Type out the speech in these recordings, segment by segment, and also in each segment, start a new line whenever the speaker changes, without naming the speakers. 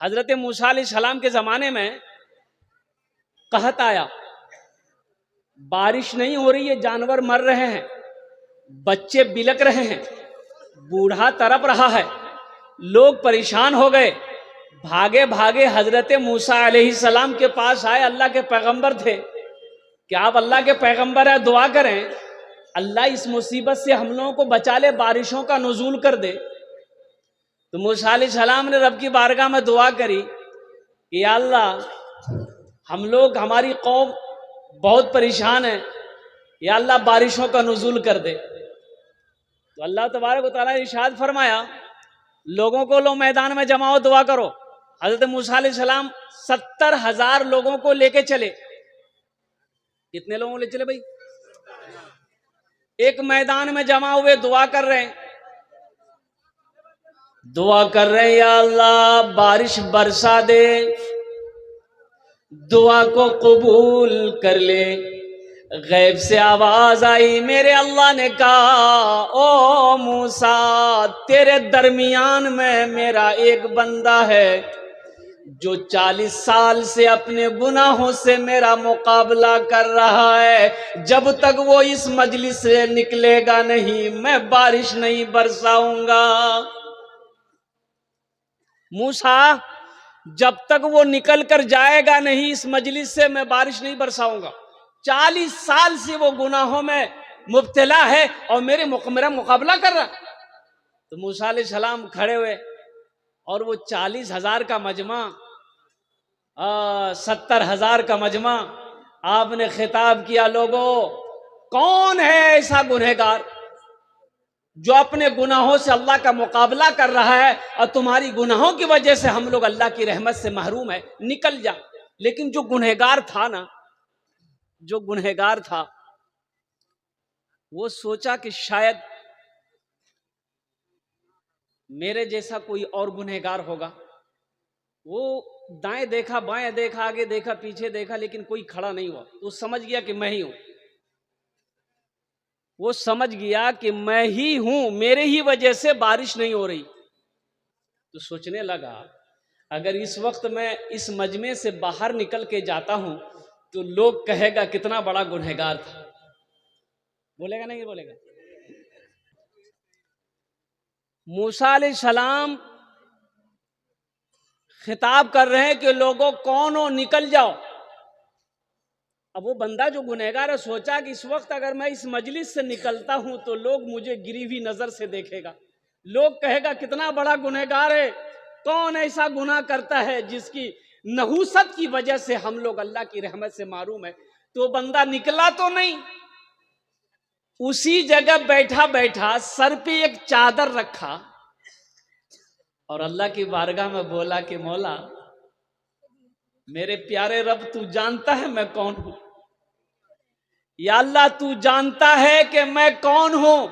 हजरत मूसा अलैहिस्सलाम के जमाने में कहत आया, बारिश नहीं हो रही है, जानवर मर रहे हैं, बच्चे बिलक रहे हैं, बूढ़ा तड़प रहा है, लोग परेशान हो गए। भागे भागे हजरत मूसा अलैहिस्सलाम के पास आए। अल्लाह के पैगंबर थे कि आप अल्लाह के पैगंबर हैं, दुआ करें अल्लाह इस मुसीबत से हम लोगों को बचा ले, बारिशों का नुज़ूल कर दे। तो मूसा अलैहिस्सलाम ने रब की बारगाह में दुआ करी कि या अल्लाह हम लोग, हमारी कौम बहुत परेशान है, या अल्लाह बारिशों का नुज़ूल कर दे। तो अल्लाह तबारक व तआला ने इरशाद फरमाया, लोगों को लो मैदान में जमाओ, दुआ करो। हजरत मूसा अलैहिस्सलाम 70,000 लोगों को लेके चले। कितने लोगों को ले चले भाई? एक मैदान में जमा हुए, दुआ कर रहे हैं, दुआ कर रहे हैं, या अल्लाह बारिश बरसा दे, दुआ को कबूल कर ले। गैब से आवाज आई, मेरे अल्लाह ने कहा, ओ मूसा तेरे दरमियान में मेरा एक बंदा है जो 40 साल से अपने गुनाहों से मेरा मुकाबला कर रहा है। जब तक वो इस मजलिस से निकलेगा नहीं, मैं बारिश नहीं बरसाऊंगा। मूसा, जब तक वो निकल कर जाएगा नहीं इस मजलिस से, मैं बारिश नहीं बरसाऊंगा। 40 साल से वो गुनाहों में मुब्तला है और मेरा मुकाबला कर रहा। तो मूसा अलैहिस्सलाम खड़े हुए और वो 40,000 का मजमा, 70,000 का मजमा, आपने खिताब किया, लोगों कौन है ऐसा गुनहगार जो अपने गुनाहों से अल्लाह का मुकाबला कर रहा है और तुम्हारी गुनाहों की वजह से हम लोग अल्लाह की रहमत से महरूम है, निकल जा। लेकिन जो गुनहगार था ना, जो गुनहगार था, वो सोचा कि शायद मेरे जैसा कोई और गुनहगार होगा। वो दाएं देखा, बाएं देखा, आगे देखा, पीछे देखा, लेकिन कोई खड़ा नहीं हुआ। तो समझ गया कि मैं ही हूं। वो समझ गया कि मैं ही हूं, मेरे ही वजह से बारिश नहीं हो रही। तो सोचने लगा, अगर इस वक्त मैं इस मजमे से बाहर निकल के जाता हूं तो लोग कहेगा कितना बड़ा गुनहगार था। बोलेगा नहीं बोलेगा? मूसा अलैहिस्सलाम खिताब कर रहे हैं कि लोगों कौन हो, निकल जाओ। अब वो बंदा जो गुनहगार है सोचा कि इस वक्त अगर मैं इस मजलिस से निकलता हूं तो लोग मुझे गिरी हुई नजर से देखेगा, लोग कहेगा कितना बड़ा गुनहगार है, कौन ऐसा गुनाह करता है जिसकी नहूसत की वजह से हम लोग अल्लाह की रहमत से मारूम है। तो बंदा निकला तो नहीं, उसी जगह बैठा बैठा सर पे एक चादर रखा और अल्लाह की बारगाह में बोला कि मौला मेरे प्यारे रब, तू जानता है मैं कौन हूं। या अल्लाह तू जानता है कि मैं कौन हूं।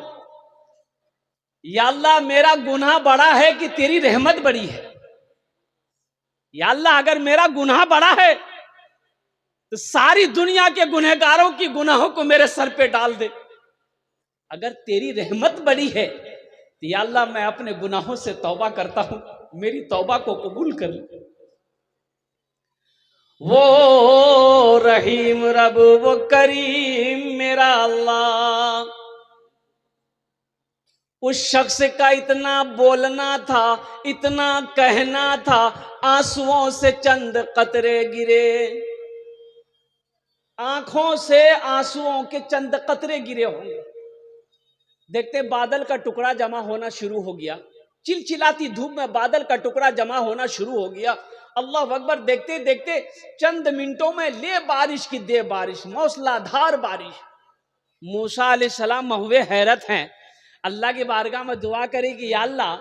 या अल्लाह मेरा गुनाह बड़ा है कि तेरी रहमत बड़ी है। या अल्लाह अगर मेरा गुनाह बड़ा है तो सारी दुनिया के गुनहगारों की गुनाहों को मेरे सर पे डाल दे। अगर तेरी रहमत बड़ी है तो या अल्लाह मैं अपने गुनाहों से तौबा करता हूं, मेरी तौबा को कबूल कर ले। वो रहीम रब, वो करीम मेरा अल्लाह। उस शख्स का इतना बोलना था, इतना कहना था, आंसुओं से चंद कतरे गिरे, आंखों से आंसुओं के चंद कतरे गिरे होंगे। देखते बादल का टुकड़ा जमा होना शुरू हो गया, चिलचिलाती धूप में बादल का टुकड़ा जमा होना शुरू हो गया। अल्लाह अकबर, देखते देखते चंद मिनटों में ले बारिश की दे बारिश, मौसलाधार बारिश। मूसा अलैहिस्सलाम महुए हैरत हैं, अल्लाह की बारगाह में दुआ करी कि या अल्लाह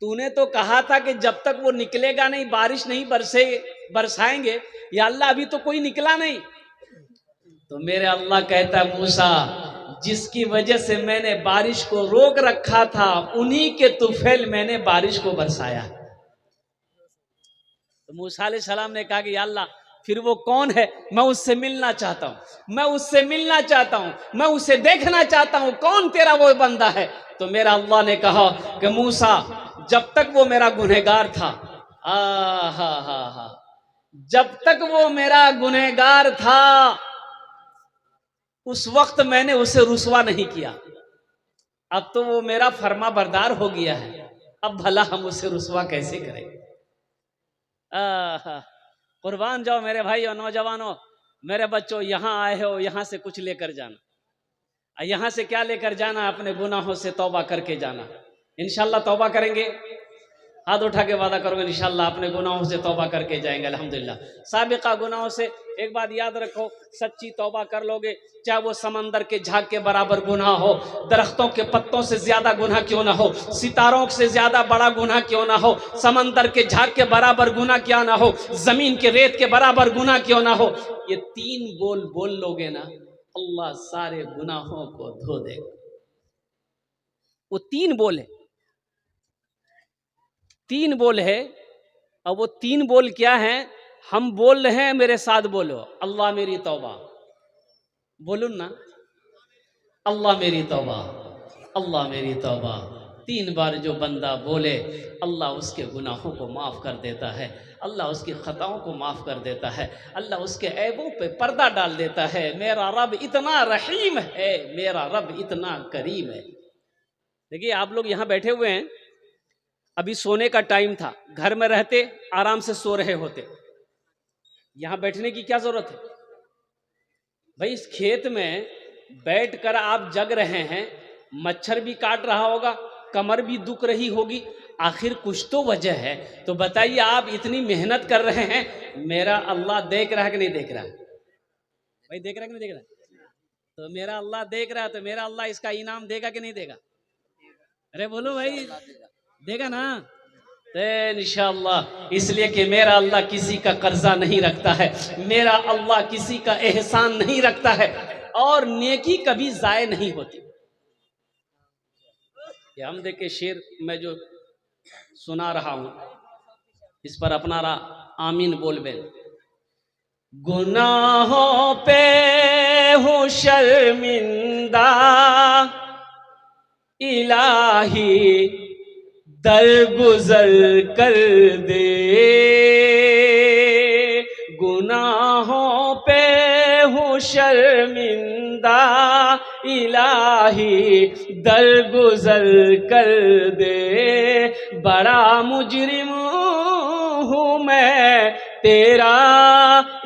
तूने तो कहा था कि जब तक वो निकलेगा नहीं बारिश नहीं बरसाएंगे। या अल्लाह अभी तो कोई निकला नहीं। तो मेरे अल्लाह कहता है, मूसा जिसकी वजह से मैंने बारिश को रोक रखा था उन्हीं के तुफैल मैंने बारिश को बरसाया। तो मूसा अलैहिस्सलाम ने कहा कि या अल्लाह फिर वो कौन है, मैं उससे मिलना चाहता हूं, मैं उससे मिलना चाहता हूं, मैं उसे देखना चाहता हूं, कौन तेरा वो बंदा है। तो मेरा अल्लाह ने कहा कि मूसा जब तक वो मेरा गुनहगार था हा हा हा, जब तक वो मेरा गुनहगार था उस वक्त मैंने उसे रुसवा नहीं किया, अब तो वो मेरा फर्मा बरदार हो गया है, अब भला हम उसे रुसवा कैसे करें। आहा, कुर्बान जाओ मेरे भाई और नौजवानों, मेरे बच्चों, यहाँ आए हो, यहाँ से कुछ लेकर जाना। यहाँ से क्या लेकर जाना? अपने गुनाहों से तौबा करके जाना। इंशाल्लाह तौबा करेंगे, हाथ उठा के वादा करोगे इंशाल्लाह अपने गुनाहों से तौबा करके जाएंगे अल्हम्दुलिल्लाह। साबिका गुनाहों से एक बात याद रखो, सच्ची तौबा कर लोगे, चाहे वो समंदर के झाग के बराबर गुनाह हो, दरख्तों के पत्तों से ज्यादा गुनाह क्यों ना हो, सितारों से ज्यादा बड़ा गुनाह क्यों ना हो, समंदर के झाग के बराबर गुनाह क्यों ना हो, जमीन के रेत के बराबर गुनाह क्यों ना हो, ये तीन बोल बोल लोगे ना, अल्लाह सारे गुनाहों को धो देगा। वो तीन बोल है, तीन बोल है। और वो तीन बोल क्या हैं? हम बोल रहे हैं, मेरे साथ बोलो, अल्लाह मेरी तौबा, बोलूं ना, अल्लाह मेरी तौबा, अल्लाह मेरी तौबा। तीन बार जो बंदा बोले, अल्लाह उसके गुनाहों को माफ़ कर देता है, अल्लाह उसकी ख़ताओं को माफ़ कर देता है, अल्लाह उसके ऐबों पे पर्दा डाल देता है। मेरा रब इतना रहीम है, मेरा रब इतना करीम है। देखिए, आप लोग यहाँ बैठे हुए हैं, अभी सोने का टाइम था, घर में रहते आराम से सो रहे होते, यहाँ बैठने की क्या जरूरत है भाई? इस खेत में बैठकर आप जग रहे हैं, मच्छर भी काट रहा होगा, कमर भी दुख रही होगी, आखिर कुछ तो वजह है। तो बताइए, आप इतनी मेहनत कर रहे हैं, मेरा अल्लाह देख रहा है कि नहीं देख रहा है भाई? देख रहा है कि नहीं देख रहा है? तो मेरा अल्लाह देख रहा है, तो मेरा अल्लाह इसका इनाम देगा कि नहीं देगा? अरे बोलो भाई, देगा ना? तो इंशाअल्लाह, इसलिए कि मेरा अल्लाह किसी का कर्जा नहीं रखता है, मेरा अल्लाह किसी का एहसान नहीं रखता है, और नेकी कभी जाय नहीं होती। ये हम देखे शेर मैं जो सुना रहा हूं, इस पर अपना आमीन बोल बे। गुनाहों पे हूँ शर्मिंदा, इलाही दरगुजर कर दे, गुनाहों पे हूँ शर्मिंदा, इलाही दरगुजर कर दे, बड़ा मुजरिम हूँ मैं तेरा,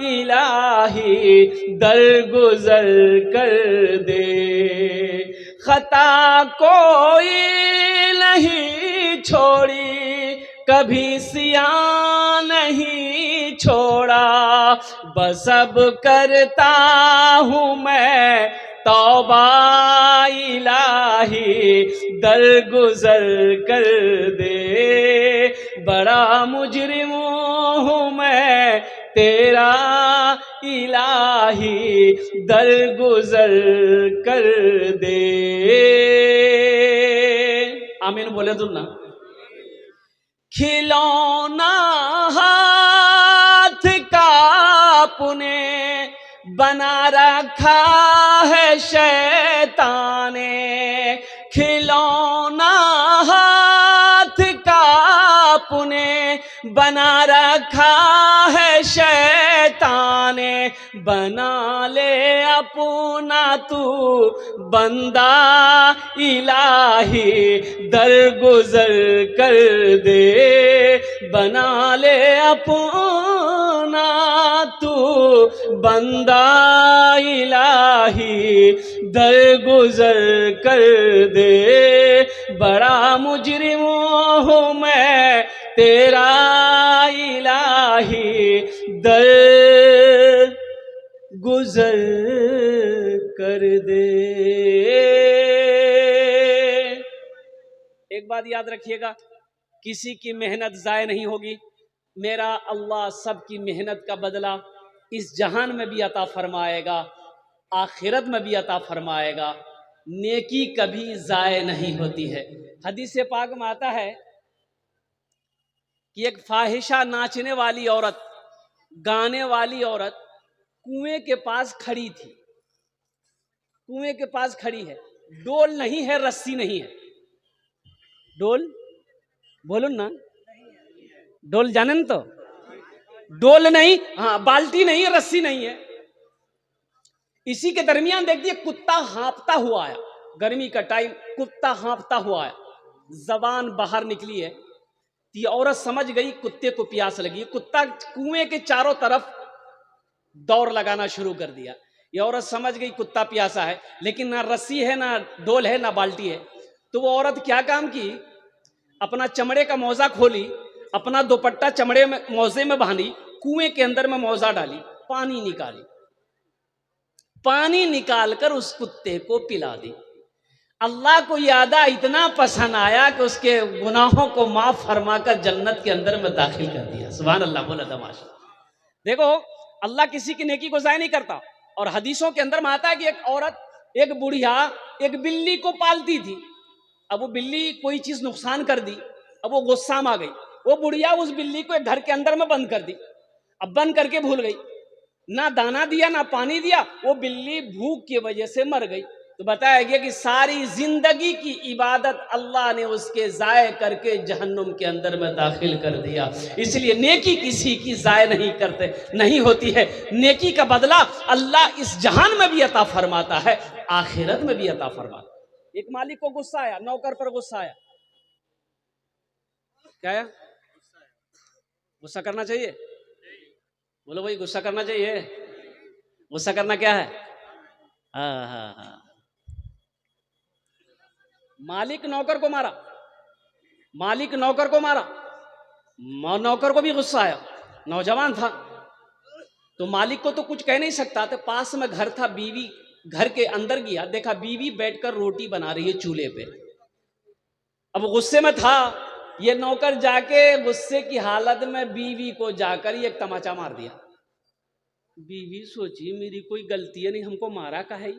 इलाही दरगुजर कर दे, खता कोई नहीं छोड़ी, कभी सिया नहीं छोड़ा, बस अब करता हूँ मैं तौबा, इलाही दरगुजर कर दे, बड़ा मुजरिम हूँ मैं तेरा, इलाही दरगुजर कर दे। आमीन बोले तुम ना। खिलौना हाथ का अपने बना रखा है शैतान ने, खिलौना हाथ का अपने बना रखा है शैतान ने, बना ले अपना तू बंदा, इलाही दरगुजर कर दे, बना ले अपना तू बंदा, इलाही दरगुजर कर दे, बड़ा मुजरिम हूँ मैं तेरा, इलाही दर गुजर कर दे। एक बात याद रखिएगा, किसी की मेहनत जाय नहीं होगी, मेरा अल्लाह सबकी मेहनत का बदला इस जहान में भी अता फरमाएगा, आखिरत में भी अता फरमाएगा। नेकी कभी जाय नहीं होती है। हदीस पाक में आता है कि एक फाहिशा नाचने वाली औरत, गाने वाली औरत कुएं के पास खड़ी थी, कुएं के पास खड़ी है, डोल नहीं है, रस्सी नहीं है, डोल बोलो ना, डोल जाने न तो, डोल नहीं, हाँ बाल्टी नहीं है, रस्सी नहीं है। इसी के दरमियान देखिए कुत्ता हाँफता हुआ आया, गर्मी का टाइम, कुत्ता हाँफता हुआ आया, जबान बाहर निकली है। तो ये औरत समझ गई कुत्ते को प्यास लगी। कुत्ता कुएं के चारों तरफ दौड़ लगाना शुरू कर दिया। ये औरत समझ गई कुत्ता प्यासा है, लेकिन ना रस्सी है, ना डोल है, ना बाल्टी है। तो वो औरत क्या काम की, अपना चमड़े का मौजा खोली, अपना दुपट्टा चमड़े में मौजे में बांधी, कुएं के अंदर में मौजा डाली, पानी निकाली, पानी निकालकर उस कुत्ते को पिला दी। अल्लाह को यादा इतना पसंद आया कि उसके गुनाहों को माफ फरमाकर जन्नत के अंदर में दाखिल कर दिया। सुभान अल्लाह, बोला तमाशा। देखो अल्लाह किसी की नेकी को ज़ाया नहीं करता। और हदीसों के अंदर में आता है कि एक औरत, एक बुढ़िया एक बिल्ली को पालती थी। अब वो बिल्ली कोई चीज नुकसान कर दी, अब वो गुस्सा में आ गई। वो बुढ़िया उस बिल्ली को एक घर के अंदर में बंद कर दी। अब बंद करके भूल गई, ना दाना दिया ना पानी दिया, वो बिल्ली भूख की वजह से मर गई। तो बताया गया कि सारी जिंदगी की इबादत अल्लाह ने उसके ज़ाय करके जहन्नुम के अंदर में दाखिल कर दिया। इसलिए नेकी किसी की ज़ाय नहीं करते, नहीं होती है। नेकी का बदला अल्लाह इस जहान में भी अता फरमाता है, आखिरत में भी अता फरमाता है। एक मालिक को गुस्सा आया, नौकर पर गुस्सा आया। क्या आया? गुस्सा करना चाहिए? बोलो भाई, गुस्सा करना चाहिए? गुस्सा करना क्या है? हाँ हाँ हाँ। मालिक नौकर को मारा, मालिक नौकर को मारा, नौकर को भी गुस्सा आया, नौजवान था तो मालिक को तो कुछ कह नहीं सकता। तो पास में घर था, बीवी घर के अंदर गया, देखा बीवी बैठकर रोटी बना रही है चूल्हे पे। अब गुस्से में था, ये नौकर जाके गुस्से की हालत में बीवी को जाकर एक तमाचा मार दिया। बीवी सोची मेरी कोई गलती है नहीं, हमको मारा का है।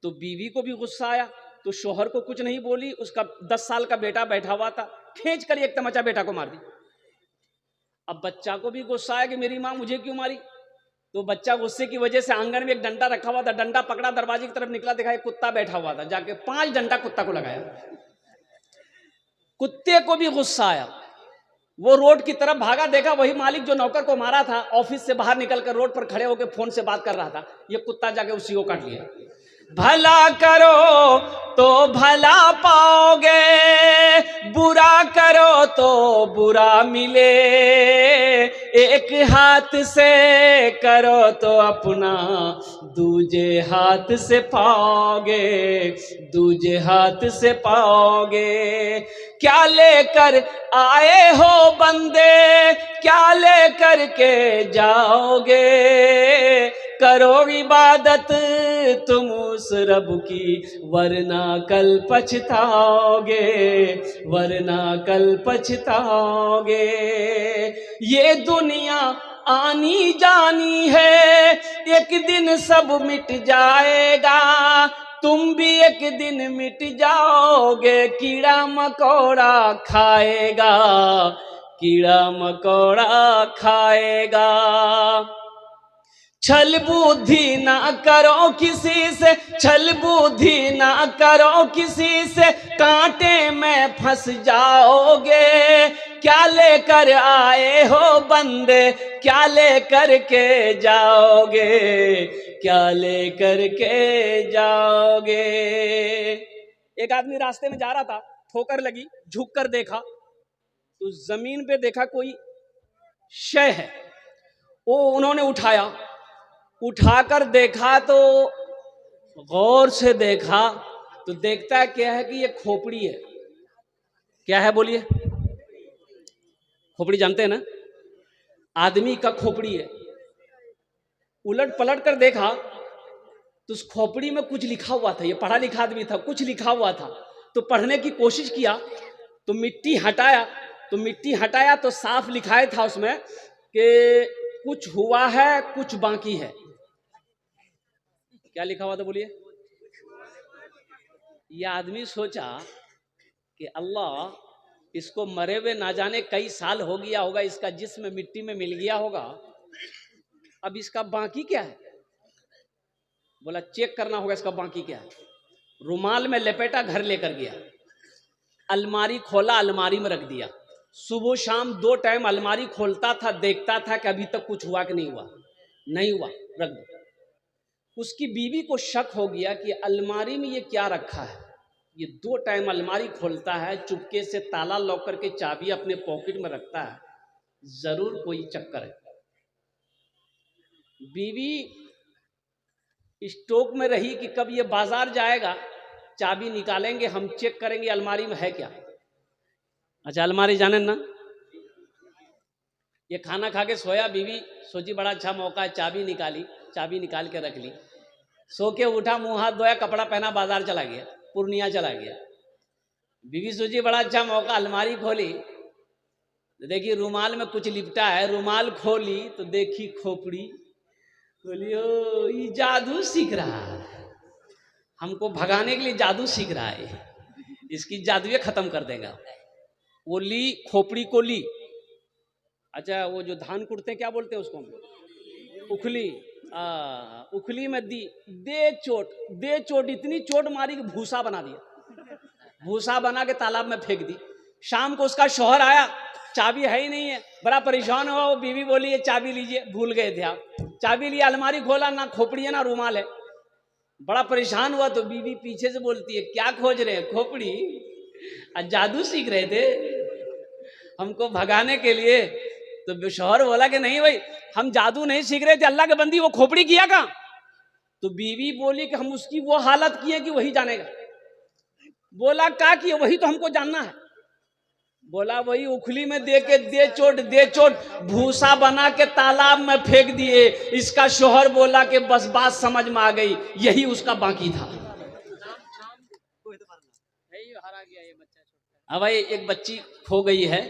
तो बीवी को भी गुस्सा आया, तो शोहर को कुछ नहीं बोली। उसका 10 साल का बेटा बैठा हुआ था, खींच कर एक तमाचा बेटा को मार दी। अब बच्चा को भी गुस्सा आया कि मेरी माँ मुझे क्यों मारी। तो बच्चा गुस्से की वजह से आंगन में एक डंडा रखा हुआ था, डंडा पकड़ा, दरवाजे की तरफ निकला, देखा एक कुत्ता बैठा हुआ था, जाके 5 डंडा कुत्ता को लगाया। कुत्ते को भी गुस्सा आया, वो रोड की तरफ भागा, देखा वही मालिक जो नौकर को मारा था ऑफिस से बाहर निकलकर रोड पर खड़े होकर फोन से बात कर रहा था। ये कुत्ता जाके उसी को काट लिया। भला करो तो भला पाओगे, बुरा करो तो बुरा मिले। एक हाथ से करो तो अपना दूजे हाथ से पाओगे, दूजे हाथ से पाओगे। क्या लेकर आए हो बंदे, क्या लेकर के जाओगे। करो इबादत तुम उस रब की, वरना कल पछताओगे, वरना कल पछताओगे। ये दुनिया आनी जानी है, एक दिन सब मिट जाएगा। तुम भी एक दिन मिट जाओगे, कीड़ा मकोड़ा खाएगा, कीड़ा मकोड़ा खाएगा। छल बुद्धि ना करो किसी से, छल बुद्धि ना करो किसी से, कांटे में फंस जाओगे। क्या लेकर आए हो बंदे, क्या लेकर के जाओगे, क्या लेकर के जाओगे। एक आदमी रास्ते में जा रहा था, ठोकर लगी, झुक कर देखा तो जमीन पे देखा कोई शय है। वो उन्होंने उठाया, उठाकर देखा तो गौर से देखा तो देखता है क्या है कि ये खोपड़ी है। क्या है बोलिए? खोपड़ी जानते हैं ना, आदमी का खोपड़ी है। उलट पलट कर देखा तो उस खोपड़ी में कुछ लिखा हुआ था। ये पढ़ा लिखा आदमी था, कुछ लिखा हुआ था। तो पढ़ने की कोशिश किया तो मिट्टी हटाया, तो मिट्टी हटाया तो साफ लिखाया था उसमें कि कुछ हुआ है कुछ बाकी है। क्या लिखा हुआ था बोलिए? यह आदमी सोचा कि अल्लाह इसको मरे हुए ना जाने कई साल हो गया होगा, इसका जिस्म मिट्टी में मिल गया होगा, अब इसका बाकी क्या है। बोला चेक करना होगा इसका बाकी क्या है। रुमाल में लपेटा, घर लेकर गया, अलमारी खोला, अलमारी में रख दिया। सुबह शाम 2 टाइम अलमारी खोलता था, देखता था कि अभी तक कुछ हुआ कि नहीं हुआ। नहीं हुआ, रख दो। उसकी बीवी को शक हो गया कि अलमारी में ये क्या रखा है। ये 2 टाइम अलमारी खोलता है, चुपके से ताला लॉक करके चाबी अपने पॉकेट में रखता है, जरूर कोई चक्कर है। बीवी स्टॉक में रही कि कब ये बाजार जाएगा, चाबी निकालेंगे, हम चेक करेंगे अलमारी में है क्या। अच्छा, अलमारी जाने ना, ये खाना खा के सोया, बीवी सोची बड़ा अच्छा मौका है, चाबी निकाली, चाबी निकाल के रख ली। सो के उठा, मुंह हाथ धोया, कपड़ा पहना, बाजार चला गया, पूर्णिया चला गया। बीवी सोची बड़ा अच्छा मौका, अलमारी खोली तो देखी रुमाल में कुछ लिपटा है। रुमाल खोली तो देखी खोपड़ी। बोली ओ, ये जादू सीख रहा है, हमको भगाने के लिए जादू सीख रहा है, इसकी जादुए खत्म कर देगा। वो ली, खोपड़ी को ली। अच्छा, वो जो धान कुटते क्या बोलते हैं उसको हम लोग, उखली। उखली में दी, दे चोट, इतनी चोट मारी कि भूसा बना दिया। भूसा बना के तालाब में फेंक दी। शाम को उसका शौहर आया, चाबी है ही नहीं है, बड़ा परेशान हुआ। वो बीवी बोली ये चाबी लीजिए, भूल गए थे आप। चाबी लिया, अलमारी खोला, ना खोपड़ी है ना रुमाल है। बड़ा परेशान हुआ तो बीवी पीछे से बोलती है क्या खोज रहे हैं, खोपड़ी? जादू सीख रहे थे हमको भगाने के लिए। तो शौहर बोला कि नहीं भाई, हम जादू नहीं सीख रहे थे, अल्लाह के बंदी वो खोपड़ी किया कहाँ? तो बीवी बोली कि हम उसकी वो हालत किए कि वही जानेगा। बोला क्या किए, वही तो हमको जानना है। बोला वही उखली में दे के दे चोट भूसा बना के तालाब में फेंक दिए। इसका शौहर बोला कि बस बात समझ में आ गई, यही उसका बाकी था। अब भाई एक बच्ची खो गई है,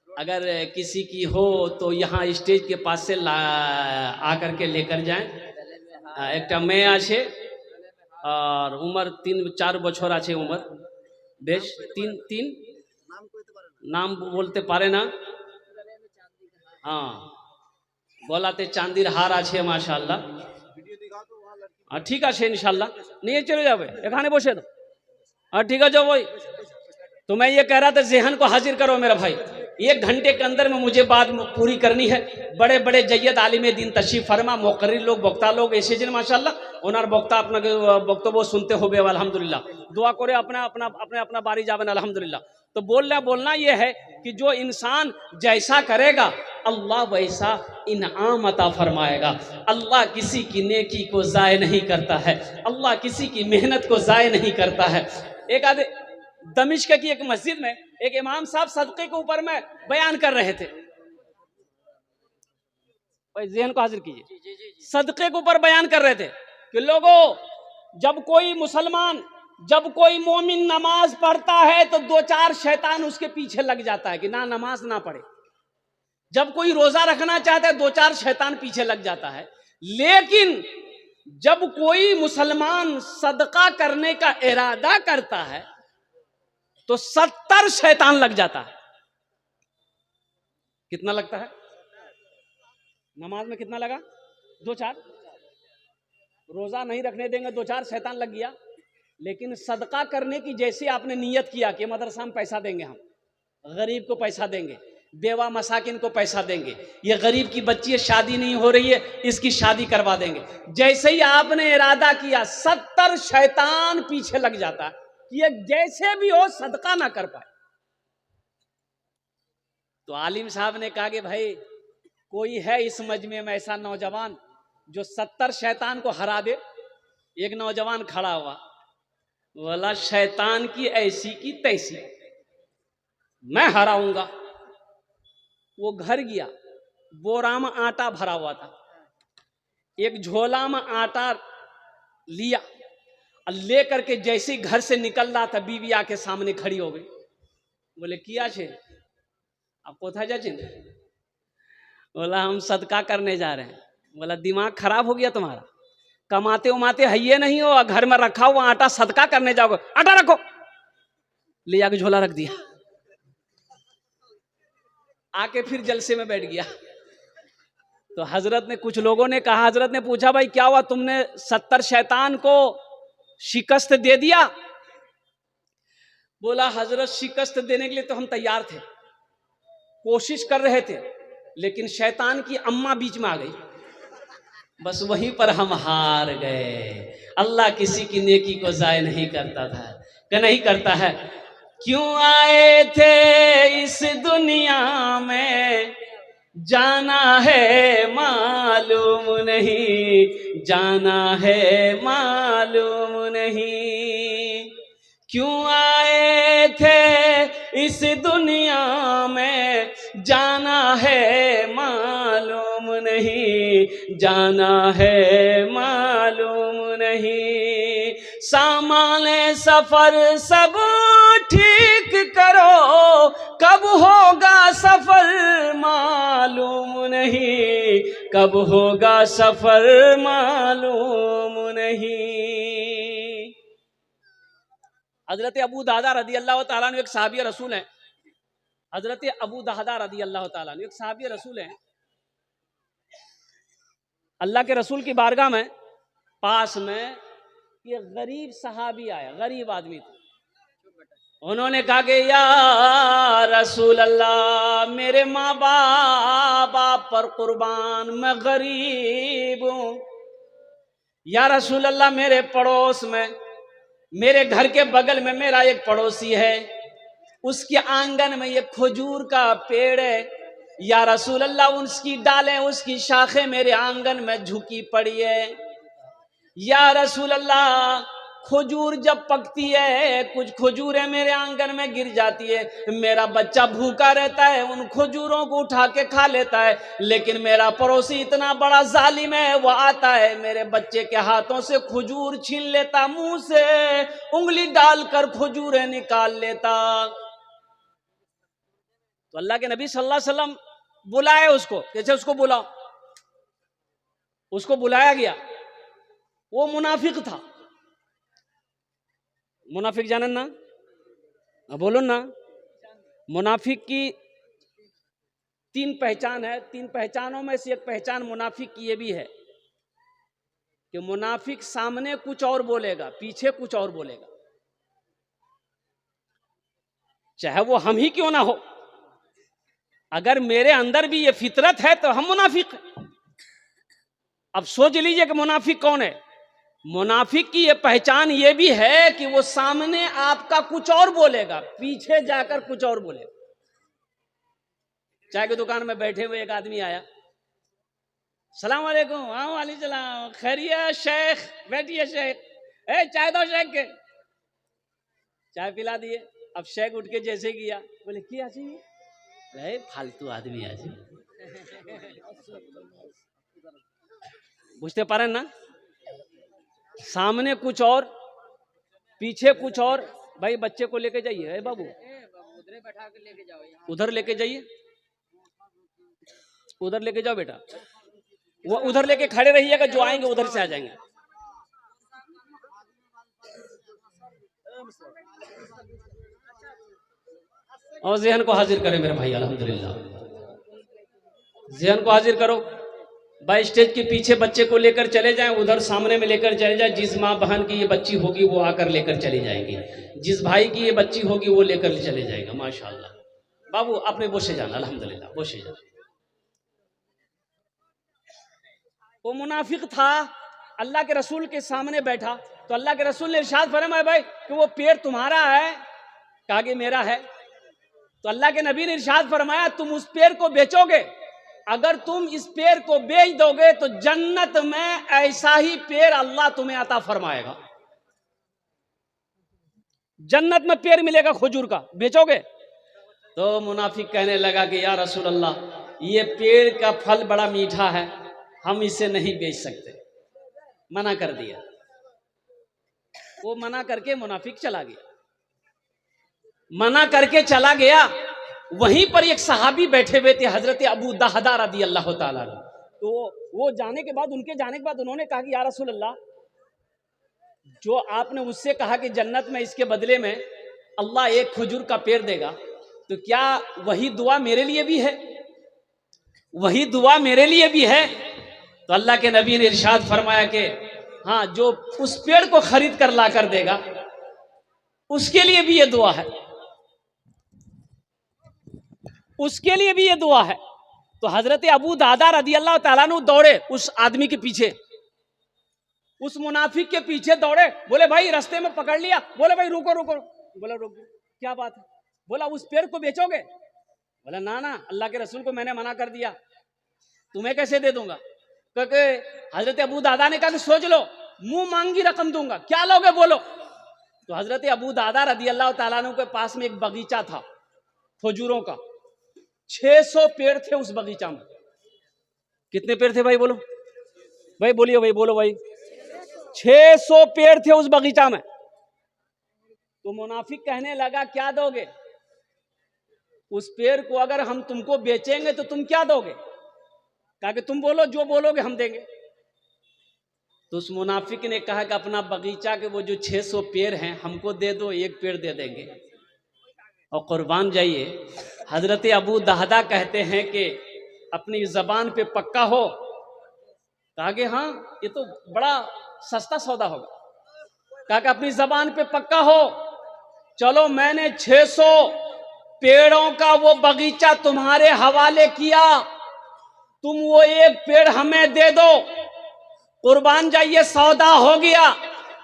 अगर किसी की हो तो यहाँ स्टेज के पास से आकर के लेकर जाएं। एक मैं आछे और उम्र 3-4 बछर आछे उम्र, बेश 3 नाम बोलते पारे ना। हाँ, बोलाते चांदीर हार आछे माशाल्लाह। ठीक है इंशाल्लाह, नहीं चले जावे एखाने बसे तो। ठीक है, जो वही तो मैं ये कह रहा था, जहन को हाजिर करो मेरा भाई। 1 घंटे के अंदर में मुझे बात पूरी करनी है। बड़े बड़े जय्यद आलिम दिन तशरीफ फरमा, मुकर्रिर लोग, वक्ता लोग ऐसे जिन माशाल्लाह ओनार वक्ता अपना वक्तव्य सुनते हो बे अल्हम्दुलिल्लाह। दुआ करे अपना अपना अपने अपना बारी जावन अल्हम्दुलिल्लाह। तो बोलना ये है कि जो इंसान जैसा करेगा अल्लाह वैसा इनाम अता फरमाएगा। अल्लाह किसी की नेकी को ज़ाय नहीं करता है, अल्लाह किसी की मेहनत को ज़ाय नहीं करता है। एक आधे दमिश्क की एक मस्जिद में एक इमाम साहब सदक़े के ऊपर में बयान कर रहे थे। भाई ज़हन को हाजिर कीजिए, सदक़े के ऊपर बयान कर रहे थे कि लोगों, जब कोई मुसलमान, जब कोई मोमिन नमाज पढ़ता है तो 2-4 शैतान उसके पीछे लग जाता है कि ना नमाज ना पढ़े। जब कोई रोजा रखना चाहता है 2-4 शैतान पीछे लग जाता है। लेकिन जब कोई मुसलमान सदका करने का इरादा करता है तो 70 शैतान लग जाता है। कितना लगता है? नमाज में कितना लगा? 2-4। रोजा नहीं रखने देंगे 2-4 शैतान लग गया। लेकिन सदका करने की जैसे आपने नियत किया कि मदरसा में पैसा देंगे, हम गरीब को पैसा देंगे, बेवा मसाकिन को पैसा देंगे, ये गरीब की बच्ची है शादी नहीं हो रही है इसकी शादी करवा देंगे, जैसे ही आपने इरादा किया 70 शैतान पीछे लग जाता कि ये जैसे भी हो सदका ना कर पाए। तो आलिम साहब ने कहा कि भाई कोई है इस मजमे में ऐसा नौजवान जो 70 शैतान को हरा दे? एक नौजवान खड़ा हुआ, बोला शैतान की ऐसी की तैसी मैं हराऊंगा। वो घर गया, बोरा में आटा भरा हुआ था, एक झोला में आटा लिया और ले करके जैसे घर से निकल रहा था बीवी आके सामने खड़ी हो गई। बोले किया छे आप कोथा जाचे? बोला हम सदका करने जा रहे हैं। बोला दिमाग खराब हो गया तुम्हारा, कमाते उमाते है ये नहीं हो, घर में रखा हुआ आटा सदका करने जाओगे? आटा रखो, ले जाके झोला रख दिया, आके फिर जलसे में बैठ गया। तो हजरत ने, कुछ लोगों ने कहा, हजरत ने पूछा भाई क्या हुआ, तुमने 70 शैतान को शिकस्त दे दिया? बोला हजरत शिकस्त देने के लिए तो हम तैयार थे, कोशिश कर रहे थे, लेकिन शैतान की अम्मा बीच में आ गई, बस वहीं पर हम हार गए। अल्लाह किसी की नेकी को ज़ाय नहीं करता था, कि नहीं करता है। क्यों आए थे इस दुनिया में, जाना है मालूम नहीं, जाना है मालूम नहीं। क्यों आए थे इस दुनिया में, जाना है मालूम नहीं, जाना है मालूम नहीं। सामान सफर सब ठीक करो, कब होगा सफर मालूम नहीं, कब होगा सफर मालूम नहीं। हजरत अबू दादा रदी अल्लाह ताला अन्हु एक सहाबी रसूल हैं। हजरत अबू दादा रदी अल्लाह ताला अन्हु एक सहाबी रसूल हैं। अल्लाह के रसूल की बारगाह में पास में ये गरीब सहाबी आया, गरीब आदमी था। उन्होंने कहा कि या रसूल अल्लाह, मेरे माँ बाप पर कुर्बान, मैं गरीब हूँ। या रसूल अल्लाह, मेरे पड़ोस में, मेरे घर के बगल में मेरा एक पड़ोसी है, उसके आंगन में ये खजूर का पेड़ है। या रसूल अल्लाह, उसकी डालें, उसकी शाखें मेरे आंगन में झुकी पड़ी है। या रसूल अल्लाह, खजूर जब पकती है, कुछ खजूरें मेरे आंगन में गिर जाती है, मेरा बच्चा भूखा रहता है, उन खजूरों को उठा के खा लेता है। लेकिन मेरा पड़ोसी इतना बड़ा जालिम है, वो आता है मेरे बच्चे के हाथों से खजूर छीन लेता, मुंह से उंगली डालकर खजूरें निकाल लेता। तो अल्लाह के नबी सल्लल्लाहु अलैहि वसल्लम बुलाए उसको, कैसे उसको बुलाओ, उसको बुलाया गया। वो मुनाफिक था। मुनाफिक जानन ना, बोलो ना। मुनाफिक की 3 पहचान है। 3 पहचानों में से एक पहचान मुनाफिक की ये भी है कि मुनाफिक सामने कुछ और बोलेगा, पीछे कुछ और बोलेगा, चाहे वो हम ही क्यों ना हो। अगर मेरे अंदर भी ये फितरत है तो हम मुनाफिक हैं। अब सोच लीजिए कि मुनाफिक कौन है। मुनाफिक की ये पहचान ये भी है कि वो सामने आपका कुछ और बोलेगा, पीछे जाकर कुछ और बोलेगा। चाय की दुकान में बैठे हुए एक आदमी आया, सलाम वालेकुम। हाँ वालेकुम सलाम, खैरियत शेख, बैठिए शेख, ए चाय दो शेख के। चाय पिला दिए। अब शेख उठ के जैसे किया, बोले क्या चाहिए, फालतू आदमी आज बुझते पारे ना, सामने कुछ और पीछे कुछ और। भाई बच्चे को लेके जाइए, है बाबू उधर बैठा के लेके जाओ, उधर लेके जाइए, उधर लेके जाओ बेटा, वो उधर लेके खड़े रहिएगा, जो आएंगे उधर से आ जाएंगे। और ज़हन को हाजिर करें मेरे भाई, अल्हम्दुलिल्लाह ज़हन को हाजिर करो। भाई स्टेज के पीछे बच्चे को लेकर चले जाएं, उधर सामने में लेकर चले जाएं। जिस माँ बहन की ये बच्ची होगी वो आकर लेकर चली जाएगी, जिस भाई की ये बच्ची होगी वो लेकर चले जाएगा। माशाल्लाह बाबू आपने बोशे जाना, अल्हम्दुलिल्लाह बोशे जाना। वो मुनाफिक था, अल्लाह के रसूल के सामने बैठा, तो अल्लाह के रसूल ने इरशाद फरमाया भाई कि वो पेड़ तुम्हारा है, कहा कि मेरा है। तो अल्लाह के नबी ने इरशाद फरमाया तुम उस पेड़ को बेचोगे, अगर तुम इस पेड़ को बेच दोगे तो जन्नत में ऐसा ही पेड़ अल्लाह तुम्हें अता फरमाएगा। जन्नत में पेड़ मिलेगा खजूर का, बेचोगे। तो मुनाफिक कहने लगा कि या रसूल अल्लाह, ये पेड़ का फल बड़ा मीठा है, हम इसे नहीं बेच सकते, मना कर दिया। वो मना करके मुनाफिक चला गया, मना करके चला गया। वहीं पर एक सहाबी बैठे हुए थे, हजरत अबू दहदा रदी अल्लाह ताला। तो वो जाने के बाद, उनके जाने के बाद उन्होंने कहा कि या रसूल अल्लाह, जो आपने उससे कहा कि जन्नत में इसके बदले में अल्लाह एक खजूर का पेड़ देगा, तो क्या वही दुआ मेरे लिए भी है, वही दुआ मेरे लिए भी है? तो अल्लाह के नबी ने इरशाद फरमाया कि हाँ, जो उस पेड़ को खरीद कर ला कर देगा उसके लिए भी ये दुआ है। उसके लिए भी ये दुआ है। तो हजरत अबू दादा रदी अल्लाह ताला अन्हु दौड़े उस आदमी के पीछे, उस मुनाफिक के पीछे दौड़े। बोले भाई रास्ते में पकड़ लिया। बोले भाई रुको रुको। बोला रुको, क्या बात है? बोला उस पेड़ को बेचोगे? बोला ना ना, अल्लाह के रसूल को मैंने मना कर दिया, तुम्हें कैसे दे दूंगा? क्योंकि हजरत अबू दादा ने कहा कि सोच लो, मुंह मांगी रकम दूंगा, क्या लोगे बोलो। तो हजरत अबू दादा रदी अल्लाह ताला अन्हु के पास में एक बगीचा था खजूरों का। 600 पेड़ थे उस बगीचा में। कितने पेड़ थे भाई बोलो, भाई बोलिए भाई, बोलो भाई। 600 पेड़ थे उस बगीचा में। तो मुनाफिक कहने लगा क्या दोगे? उस पेड़ को अगर हम तुमको बेचेंगे तो तुम क्या दोगे? कहा कि तुम बोलो, जो बोलोगे हम देंगे। तो उस मुनाफिक ने कहा कि अपना बगीचा के वो जो 600 पेड़ हैं हमको दे दो, एक पेड़ दे देंगे। और कुर्बान जाइए, हजरत अबू दादा कहते हैं कि अपनी जबान पे पक्का हो। कहा कि हाँ ये तो बड़ा सस्ता सौदा होगा। कहा कि अपनी जबान पे पक्का हो, चलो मैंने 600 पेड़ों का वो बगीचा तुम्हारे हवाले किया, तुम वो एक पेड़ हमें दे दो। कुर्बान जाइए, सौदा हो गया।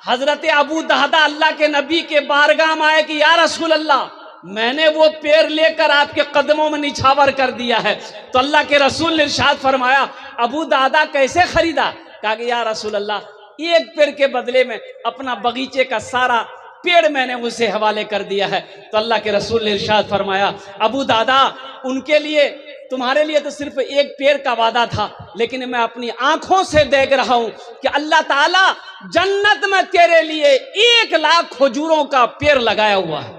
हजरत अबू दादा अल्लाह के नबी के बारगाह में आए कि या रसूल अल्लाह, मैंने वो पेड़ लेकर आपके कदमों में निछावर कर दिया है। तो अल्लाह के रसूल ने इरशाद फरमाया, अबू दादा कैसे खरीदा? कहा कि या रसूल अल्लाह, एक पेड़ के बदले में अपना बगीचे का सारा पेड़ मैंने उसे हवाले कर दिया है। तो अल्लाह के रसूल ने इरशाद फरमाया, अबू दादा उनके लिए, तुम्हारे लिए तो सिर्फ एक पेड़ का वादा था, लेकिन मैं अपनी आंखों से देख रहा हूं कि अल्लाह ताला जन्नत में तेरे लिए 1 लाख खजूरों का पेड़ लगाया हुआ है,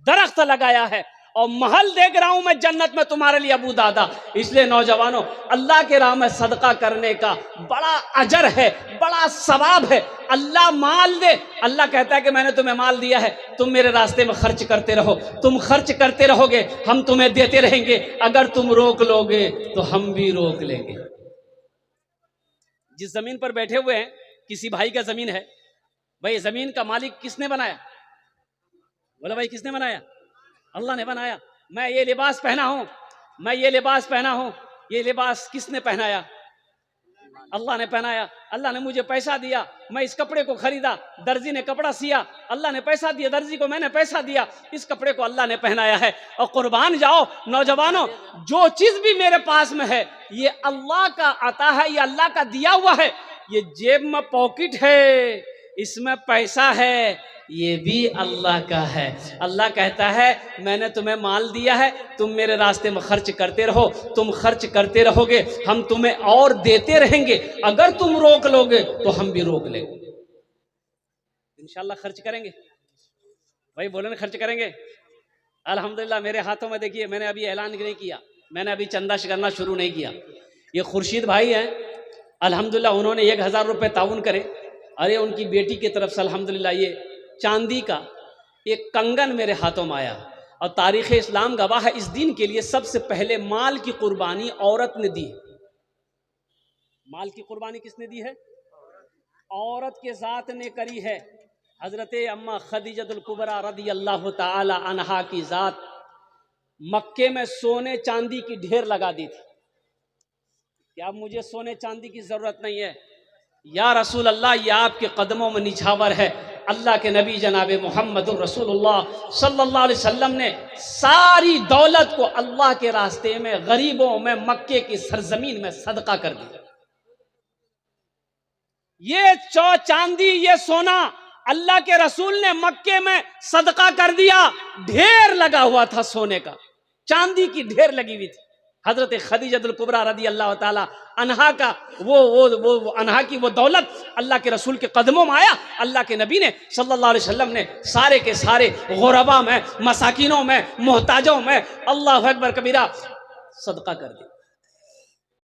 दरख्त लगाया है, और महल देख रहा हूं मैं जन्नत में तुम्हारे लिए अबू दादा। इसलिए नौजवानों, अल्लाह के राह में सदका करने का बड़ा अजर है, बड़ा सवाब है। अल्लाह माल दे, अल्लाह कहता है कि मैंने तुम्हें माल दिया है, तुम मेरे रास्ते में खर्च करते रहो। तुम खर्च करते रहोगे, हम तुम्हें देते रहेंगे। अगर तुम रोक लोगे तो हम भी रोक लेंगे। जिस जमीन पर बैठे हुए हैं, किसी भाई का जमीन है, भाई जमीन का मालिक किसने बनाया? बोला भाई किसने बनाया? अल्लाह ने बनाया। मैं ये लिबास पहना हूं, मैं ये लिबास पहना हूं, ये लिबास किसने पहनाया? अल्लाह ने पहनाया। अल्लाह ने मुझे पैसा दिया, मैं इस कपड़े को खरीदा, दर्जी ने कपड़ा सिया, अल्लाह ने पैसा दिया, दर्जी को मैंने पैसा दिया, इस कपड़े को अल्लाह ने पहनाया है। और कुर्बान जाओ नौजवानों, जो चीज भी मेरे पास में है ये अल्लाह का अता है, ये अल्लाह का दिया हुआ है। ये जेब में पॉकेट है, इसमें पैसा है, ये भी अल्लाह का है। अल्लाह कहता है मैंने तुम्हें माल दिया है, तुम मेरे रास्ते में खर्च करते रहो, तुम खर्च करते रहोगे, हम तुम्हें और देते रहेंगे। अगर तुम रोक लोगे तो हम भी रोक लेंगे। इंशाल्लाह खर्च करेंगे भाई, बोले ना खर्च करेंगे। अल्हम्दुलिल्लाह मेरे हाथों में देखिए, मैंने अभी ऐलान नहीं किया, मैंने अभी चंदा करना शुरू नहीं किया। ये खुर्शीद भाई हैं, अल्हम्दुलिल्लाह उन्होंने 1000 रुपये ताउन करे। अरे उनकी बेटी की तरफ से अल्हम्दुलिल्लाह ये चांदी का एक कंगन मेरे हाथों में आया। और तारीख़ इस्लाम गवाह है, इस दिन के लिए सबसे पहले माल की कुर्बानी औरत ने दी। माल की कुर्बानी किसने दी है? औरत के ज़ात ने करी है। हज़रत अम्मा खदीजतुल कुबरा रदी अल्लाह ताला अन्हा की ज़ात मक्के में सोने चांदी की ढेर लगा दी थी कि अब मुझे सोने चांदी की ज़रूरत नहीं है, या रसूल अल्लाह ये आपके कदमों में निछावर है। अल्लाह के नबी जनाब मोहम्मदुर रसूलुल्लाह सल्लल्लाहु अलैहि वसल्लम ने सारी दौलत को अल्लाह के रास्ते में गरीबों में मक्के की सरजमीन में सदका कर दिया। ये चांदी, ये सोना अल्लाह के रसूल ने मक्के में सदका कर दिया। ढेर लगा हुआ था सोने का, चांदी की ढेर लगी हुई थी। हजरत खदीजतुल कुबरा रदी अल्लाह ताला अन्हा का वो अन्हा की वो दौलत अल्लाह के रसूल के कदमों में आया। अल्लाह के नबी ने सल्लल्लाहु अलैहि वसल्लम ने सारे के सारे गुरबा में, मसाकिनों में, मोहताजों में अल्लाहु अकबर कबीरा सदका कर दिया।